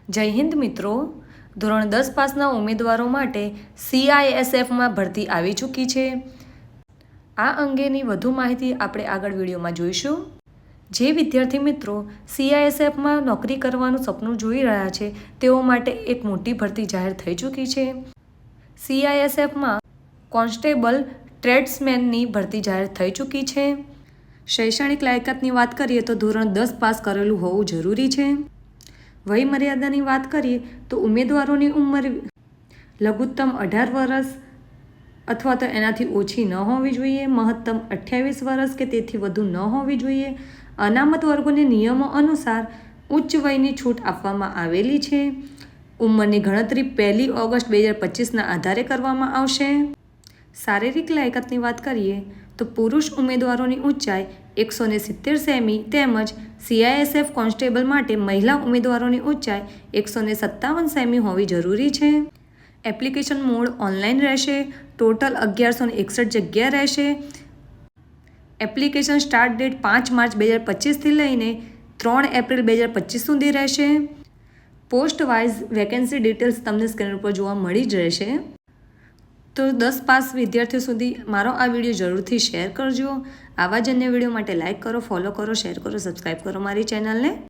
જય હિન્દ મિત્રો, ધોરણ 10 પાસના ઉમેદવારો માટે CISFમાં ભરતી આવી ચૂકી છે। આ અંગેની વધુ માહિતી આપણે આગળ વિડીયોમાં જોઈશું। જે વિદ્યાર્થી મિત્રો CISFમાં નોકરી કરવાનું સપનું જોઈ રહ્યા છે તેઓ માટે એક મોટી ભરતી જાહેર થઈ ચૂકી છે। CISFમાં કોન્સ્ટેબલ ટ્રેડ્સમેનની ભરતી જાહેર થઈ ચૂકી છે। શૈક્ષણિક લાયકાતની વાત કરીએ તો ધોરણ 10 પાસ કરેલું હોવું જરૂરી છે। વય મર્યાદાની વાત કરીએ તો ઉમેદવારોની ઉંમર લઘુત્તમ 18 વર્ષ અથવા તો એનાથી ઓછી ન હોવી જોઈએ, મહત્તમ 28 વર્ષ કે તેથી વધુ ન હોવી જોઈએ। અનામત વર્ગોને નિયમો અનુસાર ઉચ્ચ વયની છૂટ આપવામાં આવેલી છે। ઉંમરની ગણતરી 1 ઓગસ્ટ 2025ના આધારે કરવામાં આવશે। શારીરિક લાયકાતની વાત કરીએ તો પુરુષ ઉમેદવારોની ઊંચાઈ 170 સેમી તેમજ CISF કોન્સ્ટેબલ માટે મહિલા ઉમેદવારોની ઊંચાઈ 157 સેમી હોવી જરૂરી છે। એપ્લિકેશન મોડ ઓનલાઈન રહેશે। ટોટલ 1161 જગ્યા રહેશે। એપ્લિકેશન સ્ટાર્ટ ડેટ 5 માર્ચ 2025થી લઈને 3 એપ્રિલ 2025 સુધી રહેશે। પોસ્ટ વાઇઝ વેકેન્સી ડિટેલ્સ તમને સ્ક્રીન ઉપર જોવા મળી જ રહેશે। તો 10 પાસ વિદ્યાર્થીઓ સુધી મારો આ વિડીયો જરૂરથી શેર કરજો। આવા જ અન્ય વિડીયો માટે લાઇક કરો, ફોલો કરો, શેર કરો, સબસ્ક્રાઈબ કરો મારી ચેનલને।